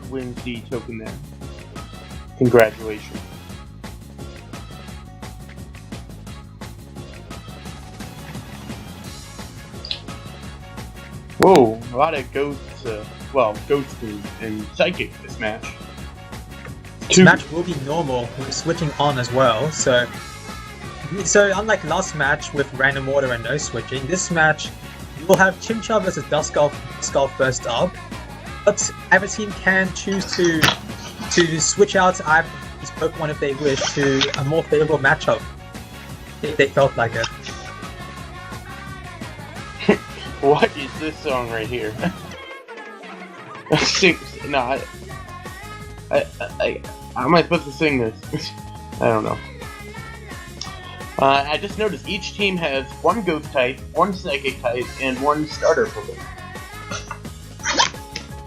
wins the token there. Congratulations. Whoa, a lot of ghosts, ghosts and psychic this match. This match will be normal with switching on as well, so unlike last match with random order and no switching, this match you will have Chimchar versus Duskull first up, but either team can choose to switch out either of these Pokemon if they wish to a more favorable matchup if they felt like it. What is this song right here? No, how am I supposed to sing this? I don't know. I just noticed each team has one Ghost type, one Psychic type, and one Starter Pokemon.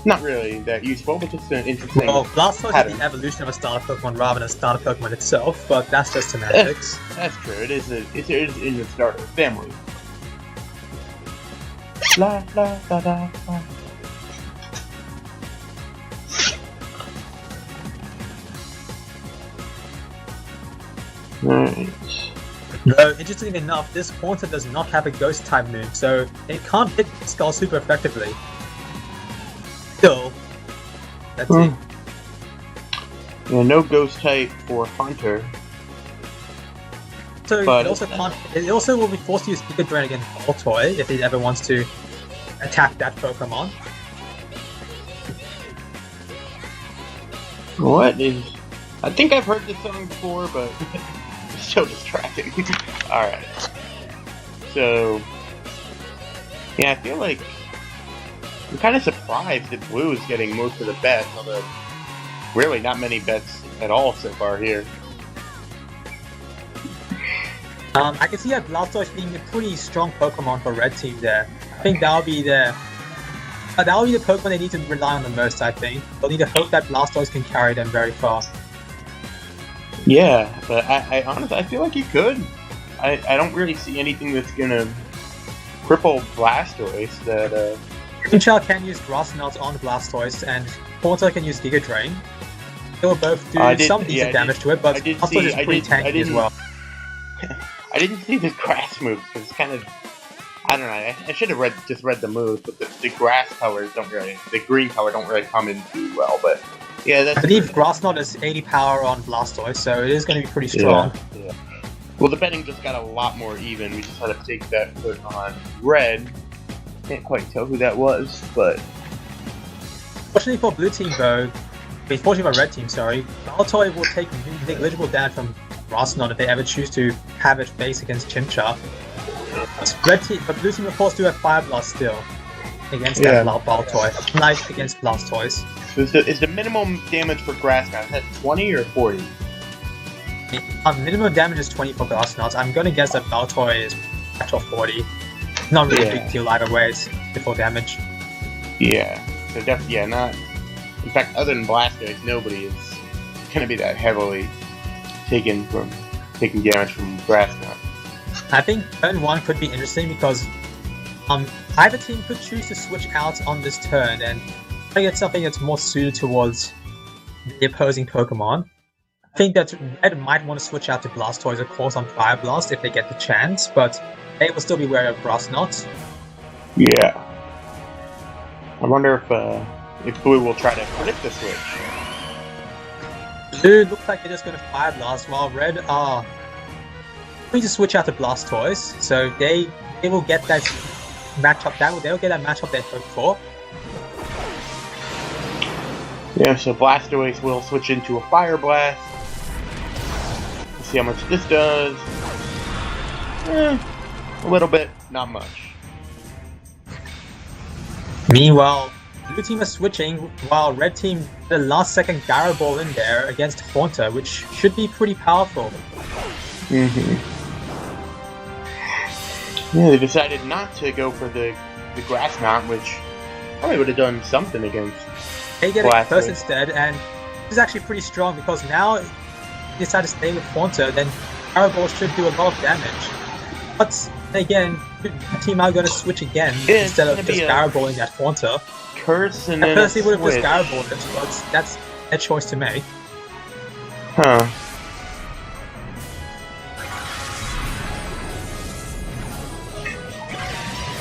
Not really that useful, but just an interesting. Well, Blastoise is the evolution of a starter Pokemon rather than a starter Pokemon itself, but that's just semantics. That's true. It is in the starter family. La la da da da. Right. Though, interestingly enough, this Haunter does not have a Ghost type move, so it can't hit Skull super effectively. Still, that's it. Yeah, no Ghost type for Hunter. So it also will be forced to use Giga Drain against Baltoy if he ever wants to attack that Pokemon. What is... I think I've heard this song before, but it's so distracting. Alright. So... yeah, I feel like... I'm kind of surprised that Blue is getting most of the bets, although really not many bets at all so far here. I can see that Blastoise being a pretty strong Pokemon for Red Team there. I think that'll be the Pokemon they need to rely on the most, I think. They'll need to hope that Blastoise can carry them very far. Yeah, but I honestly, I feel like he could. I don't really see anything that's gonna cripple Blastoise that, Chimchar can use Grass Knot on Blastoise, and Haunter can use Giga Drain. They will both do some decent damage to it, but Blastoise is pretty tanky as well. I didn't see the grass moves, because it's kind of... I don't know, I should have just read the moves, but the grass colors don't really... The green color don't really come in too well, but... yeah, that's... I believe Grass Knot is 80 power on Blastoise, so it is going to be pretty strong. Yeah. Well, the betting just got a lot more even. We just had to take that put on Red. Can't quite tell who that was, but... Fortunately for Blue Team, though... Fortunately for Red Team, sorry, Baltoy will take negligible damage from Grass Knot if they ever choose to have it face against Chimchar. But Blue Team, of course, do have Fire Blast still against that Baltoy, unlike against Blastoise. So is the minimum damage for Grass Knot, is that 20 or 40? Minimum damage is 20 for Grass Knot. I'm gonna guess that Baltoy is actual 40. Not really a big deal either way, it's full damage. Yeah, so definitely, not... In fact, other than Blastoise, nobody is gonna be that heavily taking damage from Grass Knot. I think turn 1 could be interesting because either team could choose to switch out on this turn and try to get something that's more suited towards the opposing Pokemon. I think that Red might want to switch out to Blastoise, of course, on Fire Blast if they get the chance, but they will still be wary of Grass Knot. Yeah. I wonder if Blue will try to flip the switch. Blue looks like they're just going to Fire Blast, while Red are going to switch out to Blastoise, so they will get that matchup. They'll get that matchup they hoped for. Yeah, so Blastoise will switch into a Fire Blast. Let's see how much this does. A little bit, not much. Meanwhile, Blue Team is switching, while Red Team the last second Gyro Ball in there against Haunter, which should be pretty powerful. Yeah, they decided not to go for the Grass Knot, which probably would have done something against They get it first instead, and this is actually pretty strong because now they decide to stay with Haunter, then Gyro Ball should do a lot of damage. But Again, team are going to switch again instead of just barrel-balling at Haunter. Curse and I then personally would have just barrel-balled it, but that's a choice to make. Huh.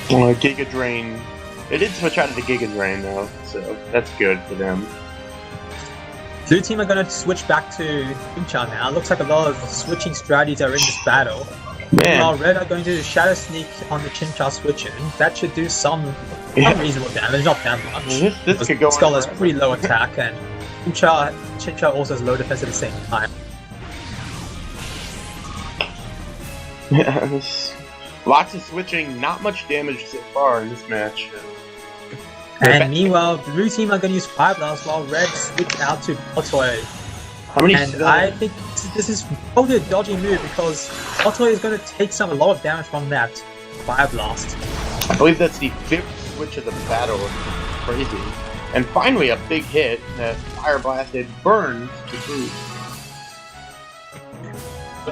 Giga Drain. They did switch out of the Giga Drain though, so that's good for them. Blue team are going to switch back to Chimchar now. Looks like a lot of switching strategies are in this battle. While Red are going to do Shadow Sneak on the Chimchar switching. That should do some reasonable damage, not that much. This could go on Skull has pretty low attack, and Chimchar also has low defense at the same time. Lots of switching, not much damage so far in this match. And meanwhile, Blue team are going to use Fire Blast while Red switch out to Baltoy. How many? And I think this is probably a dodgy move because Baltoy is going to take a lot of damage from that Fire Blast. I believe that's the 5th switch of the battle. Crazy. And finally a big hit that Fire Blasted burns the boot.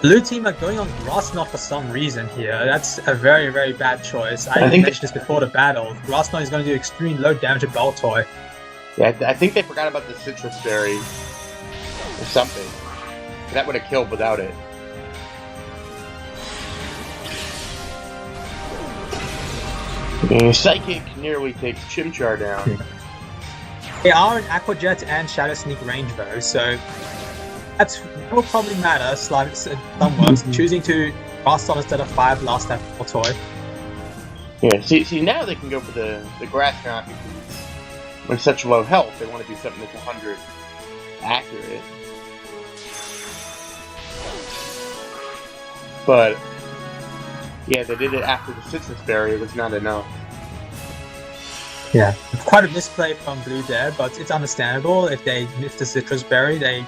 Blue team are going on Grass Knot for some reason here. That's a very, very bad choice. I mentioned this before the battle. Grass Knot is going to do extreme low damage to Baltoy. Yeah, I think they forgot about the Citrus Berry or something. That would have killed without it. And Psychic nearly takes Chimchar down. They are an Aqua Jet and Shadow Sneak range though, so that will probably matter somewhat, choosing to Grass Knot instead of Fire Blast at Baltoy. Yeah, see now they can go for the Grass Knot because with such low health, they want to do something that's 100 accurate. But yeah, they did it after the Citrus Berry, it was not enough. Yeah, quite a misplay from Blue there, but it's understandable. If they missed the Citrus Berry, they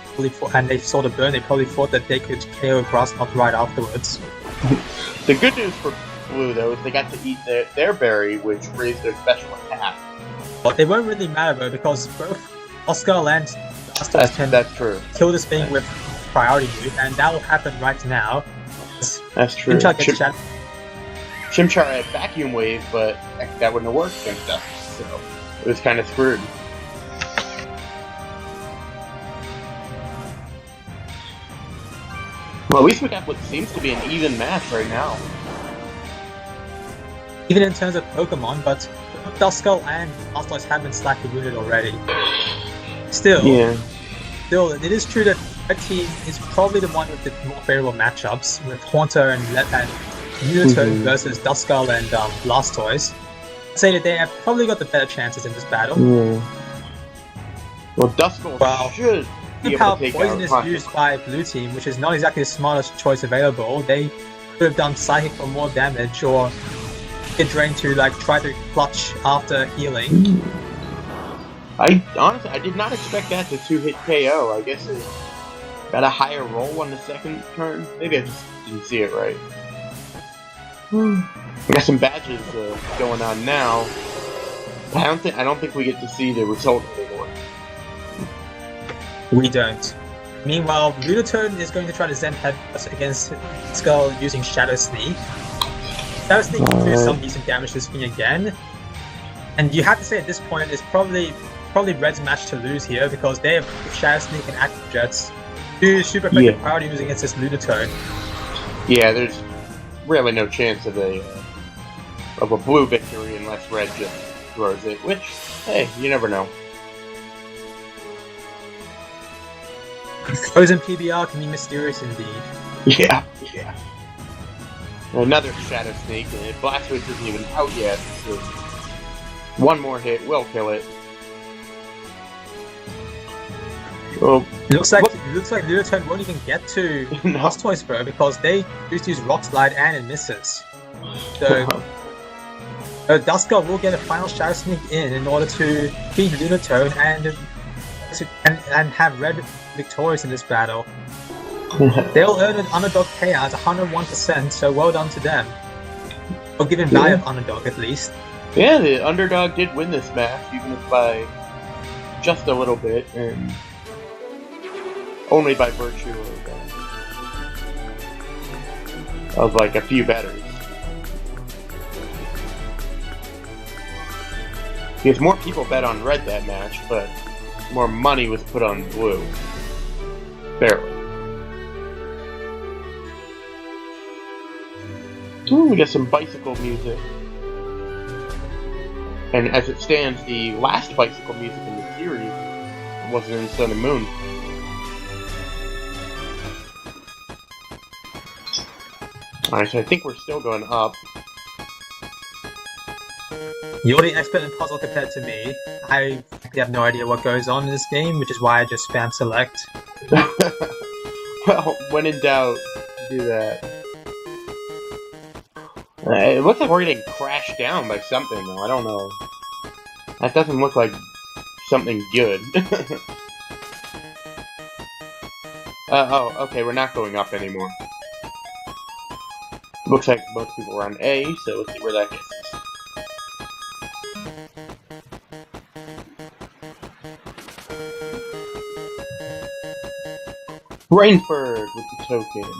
saw the burn, they probably thought that they could KO Grass Knot right afterwards. The good news for Blue, though, is they got to eat their berry, which raised their special attack. But it won't really matter, though, because both Duskull and Blastoise can kill this thing with priority move, and that will happen right now. That's true. Chimchar had Vacuum Wave, but that wouldn't have worked against us, so it was kind of screwed. Well, at least we got what seems to be an even match right now. Even in terms of Pokémon, but Duskull and Blastoise have been slightly wounded already. Still, it is true that Red team is probably the one with the more favorable matchups, with Haunter and Lunatone versus Duskull and Blastoise. I'd say that they have probably got the better chances in this battle. Well, Duskull should be able to take out Poison is used by Blue team, which is not exactly the smartest choice available. They could have done Psychic for more damage, or get Drain to try to clutch after healing. Honestly, I did not expect that to 2-hit KO. I guess it got a higher roll on the second turn. Maybe I just didn't see it right. We got some badges going on now. I don't think we get to see the result anymore. We don't. Meanwhile, Lunatone is going to try to Zen Head against Skull using Shadow Sneak. Shadow Sneak can do some decent damage to this thing again. And you have to say at this point it's probably Red's match to lose here because they have Shadow Sneak and Aqua Jets. Two super effective priority moves against this Lunatone. Yeah, there's really no chance of a blue victory unless Red just throws it, which, hey, you never know. Frozen PBR can be mysterious indeed. Yeah. Another Shadow Sneak, and Blastoise isn't even out yet, so one more hit will kill it. Oh, it looks like Lunatone won't even get to Blastoise though because they used to use Rock Slide and it misses. So Duskull will get a final Shadow Sneak in order to beat Lunatone and have Red victorious in this battle. They'll earn an underdog payout 101%, so well done to them. Or given value of underdog at least. Yeah, the underdog did win this match, even if by just a little bit, and only by virtue of a few batters. Because more people bet on red that match, but more money was put on blue. Barely. Ooh, we got some bicycle music. And as it stands, the last bicycle music in the series wasn't in Sun and Moon. Alright, so I think we're still going up. You're the expert in puzzle compared to me. I have no idea what goes on in this game, which is why I just spam select. Well, when in doubt, do that. It looks like we're getting crashed down by something, though. I don't know. That doesn't look like something good. Oh, okay, we're not going up anymore. Looks like most people are on A, so let's see where that gets us. Rainford with the token.